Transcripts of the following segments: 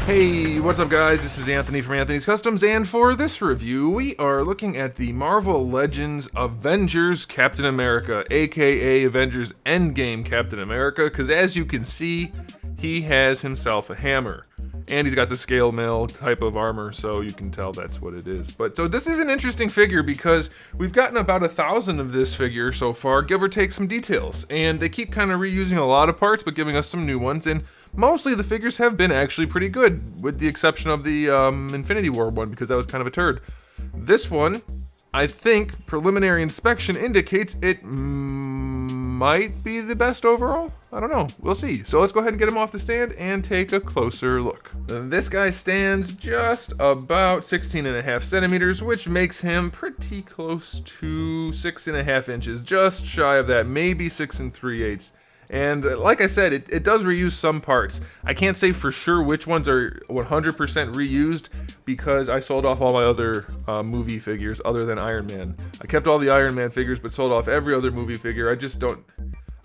Hey, what's up guys? This is Anthony from Anthony's Customs, and for this review, we are looking at the Marvel Legends Avengers Captain America, aka Avengers Endgame Captain America, because as you can see, he has himself a hammer. And he's got the scale mail type of armor, so you can tell that's what it is. But so this is an interesting figure because we've gotten about 1,000 of this figure so far, give or take some details. And they keep kind of reusing a lot of parts, but giving us some new ones. And mostly the figures have been actually pretty good, with the exception of the Infinity War one, because that was kind of a turd. This one, I think preliminary inspection indicates it might be the best overall. I don't know. We'll see. So let's go ahead and get him off the stand and take a closer look. This guy stands just about 16.5 centimeters, which makes him pretty close to 6.5 inches, just shy of that, maybe 6 3/8. And like I said, it does reuse some parts. I can't say for sure which ones are 100% reused because I sold off all my other movie figures other than Iron Man. I kept all the Iron Man figures but sold off every other movie figure.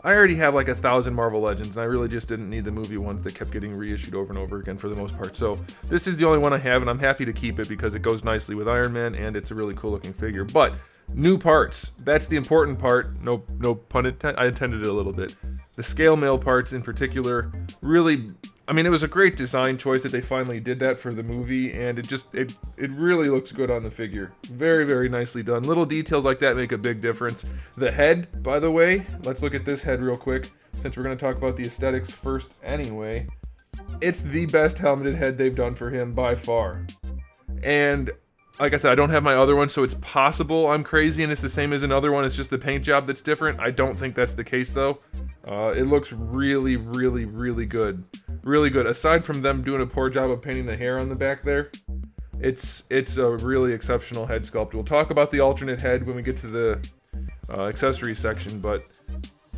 I already have like 1,000 Marvel Legends, and I really just didn't need the movie ones that kept getting reissued over and over again for the most part. So this is the only one I have, and I'm happy to keep it because it goes nicely with Iron Man, and it's a really cool looking figure. But new parts, that's the important part. No pun intended. I intended it a little bit. The scale mail parts in particular, really, I mean, it was a great design choice that they finally did that for the movie, and it really looks good on the figure. Very, very nicely done. Little details like that make a big difference. The head, by the way, let's look at this head real quick, since we're going to talk about the aesthetics first anyway. It's the best helmeted head they've done for him by far. And like I said, I don't have my other one, so it's possible I'm crazy and it's the same as another one. It's just the paint job that's different. I don't think that's the case, though. It looks really, really, really good. Really good. Aside from them doing a poor job of painting the hair on the back there, it's a really exceptional head sculpt. We'll talk about the alternate head when we get to the accessory section, but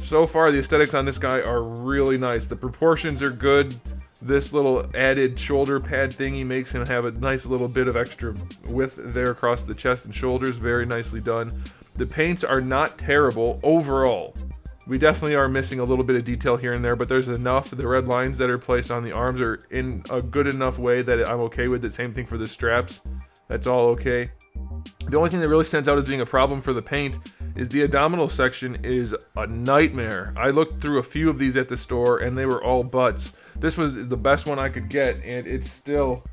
so far the aesthetics on this guy are really nice. The proportions are good. This little added shoulder pad thingy makes him have a nice little bit of extra width there across the chest and shoulders. Very nicely done. The paints are not terrible overall. We definitely are missing a little bit of detail here and there, but there's enough. The red lines that are placed on the arms are in a good enough way that I'm okay with it. Same thing for the straps. That's all okay. The only thing that really stands out as being a problem for the paint is the abdominal section is a nightmare. I looked through a few of these at the store and they were all butts. This was the best one I could get, and it's still,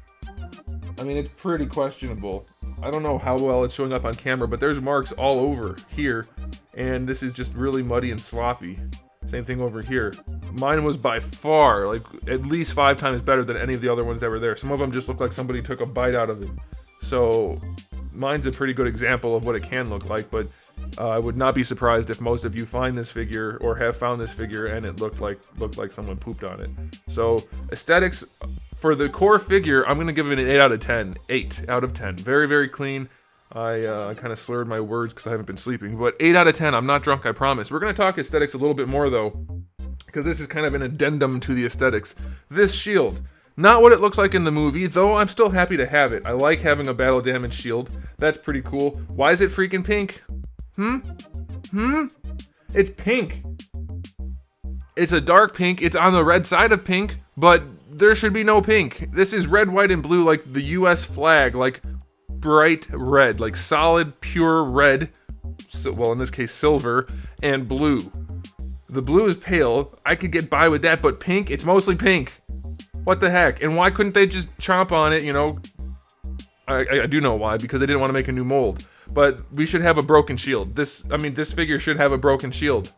I mean, it's pretty questionable. I don't know how well it's showing up on camera, but there's marks all over here, and this is just really muddy and sloppy. Same thing over here. Mine was by far, like, at least 5 times better than any of the other ones that were there. Some of them just look like somebody took a bite out of it. So mine's a pretty good example of what it can look like, but I would not be surprised if most of you find this figure or have found this figure and it looked like someone pooped on it. So aesthetics for the core figure, I'm gonna give it an 8 out of 10. 8 out of 10. Very, very clean. I kind of slurred my words because I haven't been sleeping, but 8 out of 10. I'm not drunk, I promise. We're gonna talk aesthetics a little bit more though, because this is kind of an addendum to the aesthetics. This shield. Not what it looks like in the movie, though I'm still happy to have it. I like having a battle damage shield. That's pretty cool. Why is it freaking pink? It's pink. It's a dark pink. It's on the red side of pink, but there should be no pink. This is red, white, and blue like the US flag, like bright red, like solid, pure red. So, well, in this case, silver and blue. The blue is pale. I could get by with that, but pink, it's mostly pink. What the heck? And why couldn't they just chomp on it, you know? I do know why, because they didn't want to make a new mold. But we should have a broken shield. This figure should have a broken shield.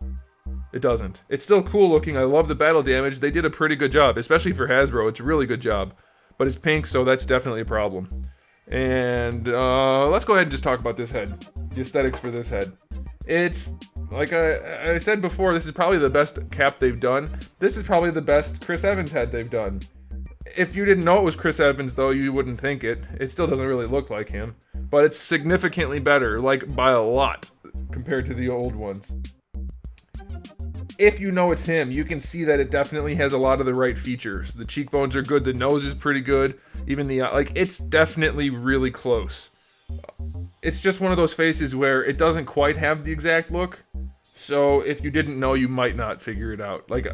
It doesn't. It's still cool looking. I love the battle damage. They did a pretty good job, especially for Hasbro. It's a really good job. But it's pink, so that's definitely a problem. And let's go ahead and just talk about this head. The aesthetics for this head. It's, like I said before, this is probably the best cap they've done. This is probably the best Chris Evans head they've done. If you didn't know it was Chris Evans, though, you wouldn't think it. It still doesn't really look like him. But it's significantly better, like by a lot, compared to the old ones. If you know it's him, you can see that it definitely has a lot of the right features. The cheekbones are good, the nose is pretty good, even the, like, it's definitely really close. It's just one of those faces where it doesn't quite have the exact look, so if you didn't know, you might not figure it out. Like,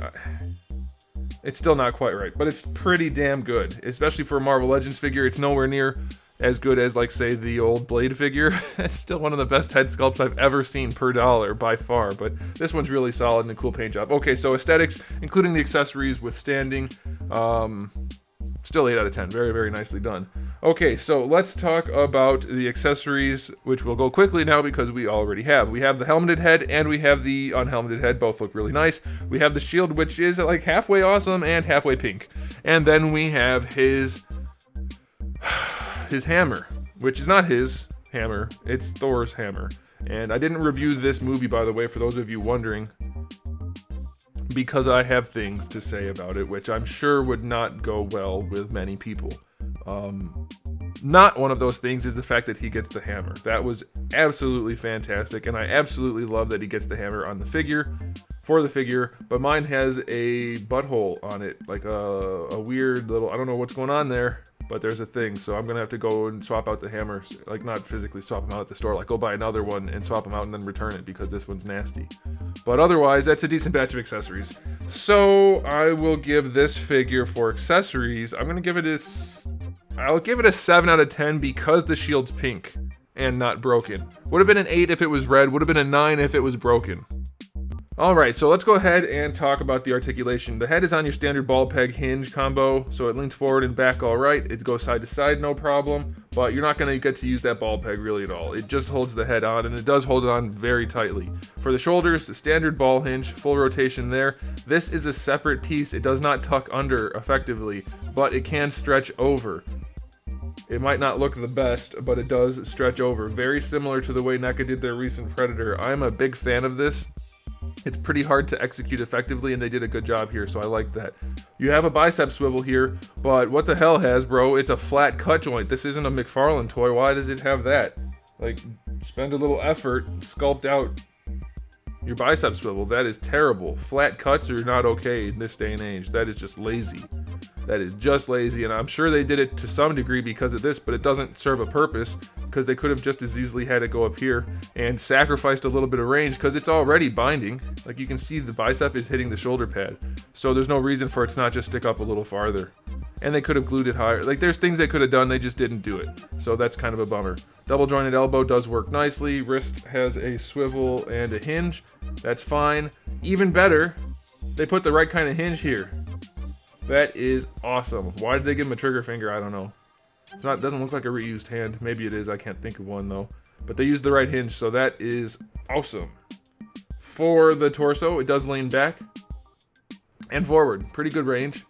It's still not quite right, but it's pretty damn good. Especially for a Marvel Legends figure, it's nowhere near as good as, like, say, the old Blade figure. It's still one of the best head sculpts I've ever seen per dollar, by far, but this one's really solid and a cool paint job. Okay, so aesthetics, including the accessories, withstanding, still 8 out of 10. Very, very nicely done. Okay, so let's talk about the accessories, which we'll go quickly now because we already have. We have the helmeted head and we have the unhelmeted head. Both look really nice. We have the shield, which is like halfway awesome and halfway pink. And then we have his hammer, which is not his hammer. It's Thor's hammer. And I didn't review this movie, by the way, for those of you wondering, because I have things to say about it, which I'm sure would not go well with many people. Not one of those things is the fact that he gets the hammer. That was absolutely fantastic, and I absolutely love that he gets the hammer on the figure, for the figure, but mine has a butthole on it, like a weird little, I don't know what's going on there, but there's a thing, so I'm gonna have to go and swap out the hammers, like not physically swap them out at the store, like go buy another one and swap them out and then return it because this one's nasty. But otherwise, that's a decent batch of accessories. So I will give this figure for accessories, I'll give it a 7 out of 10 because the shield's pink and not broken. Would have been an 8 if it was red, would have been a 9 if it was broken. Alright, so let's go ahead and talk about the articulation. The head is on your standard ball peg hinge combo, so it leans forward and back alright. It goes side to side, no problem, but you're not going to get to use that ball peg really at all. It just holds the head on, and it does hold it on very tightly. For the shoulders, the standard ball hinge, full rotation there. This is a separate piece. It does not tuck under effectively, but it can stretch over. It might not look the best, but it does stretch over. Very similar to the way NECA did their recent Predator. I'm a big fan of this. It's pretty hard to execute effectively, and they did a good job here, so I like that. You have a bicep swivel here, but what the hell, Hasbro? It's a flat cut joint. This isn't a McFarlane toy. Why does it have that? Like, spend a little effort, sculpt out your bicep swivel. That is terrible. Flat cuts are not okay in this day and age. That is just lazy. That is just lazy, and I'm sure they did it to some degree because of this, but it doesn't serve a purpose because they could have just as easily had it go up here and sacrificed a little bit of range because it's already binding. Like, you can see the bicep is hitting the shoulder pad, so there's no reason for it to not just stick up a little farther. And they could have glued it higher. Like, there's things they could have done, they just didn't do it. So that's kind of a bummer. Double jointed elbow does work nicely. Wrist has a swivel and a hinge. That's fine. Even better, they put the right kind of hinge here. That is awesome. Why did they give him a trigger finger? I don't know. It doesn't look like a reused hand. Maybe it is. I can't think of one though. But they used the right hinge, so that is awesome. For the torso, it does lean back and forward. Pretty good range.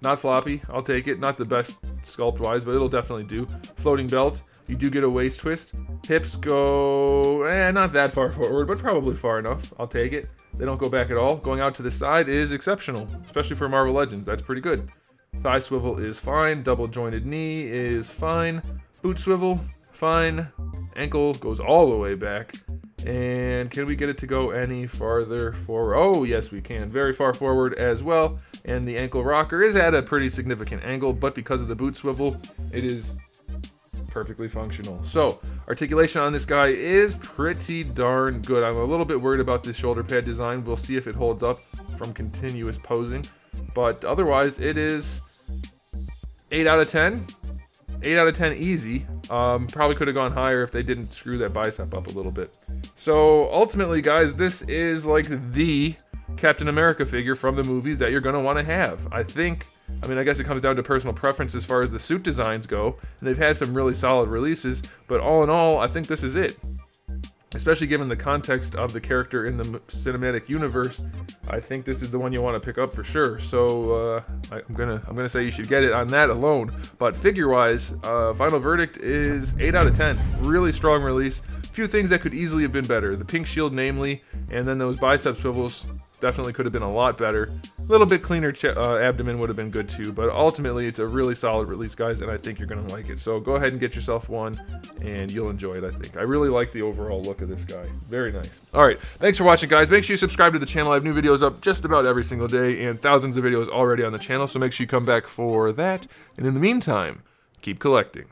Not floppy. I'll take it. Not the best sculpt-wise, but it'll definitely do. Floating belt. You do get a waist twist. Hips go, not that far forward, but probably far enough. I'll take it. They don't go back at all. Going out to the side is exceptional, especially for Marvel Legends. That's pretty good. Thigh swivel is fine. Double jointed knee is fine. Boot swivel, fine. Ankle goes all the way back. And can we get it to go any farther forward? Oh, yes, we can. Very far forward as well. And the ankle rocker is at a pretty significant angle, but because of the boot swivel, it is perfectly functional. So, articulation on this guy is pretty darn good. I'm a little bit worried about this shoulder pad design. We'll see if it holds up from continuous posing. But otherwise, it is 8 out of 10. 8 out of 10 easy. Probably could have gone higher if they didn't screw that bicep up a little bit. So, ultimately, guys, this is like the Captain America figure from the movies that you're going to want to have. I guess it comes down to personal preference as far as the suit designs go, and they've had some really solid releases, but all in all, I think this is it. Especially given the context of the character in the cinematic universe, I think this is the one you want to pick up for sure. So I'm gonna say you should get it on that alone. But figure-wise, final verdict is 8 out of 10. Really strong release. A few things that could easily have been better. The pink shield, namely, and then those bicep swivels definitely could have been a lot better. A little bit cleaner abdomen would have been good too, but ultimately it's a really solid release, guys, and I think you're going to like it. So go ahead and get yourself one, and you'll enjoy it, I think. I really like the overall look of this guy. Very nice. All right, thanks for watching, guys. Make sure you subscribe to the channel. I have new videos up just about every single day, and thousands of videos already on the channel, so make sure you come back for that. And in the meantime, keep collecting.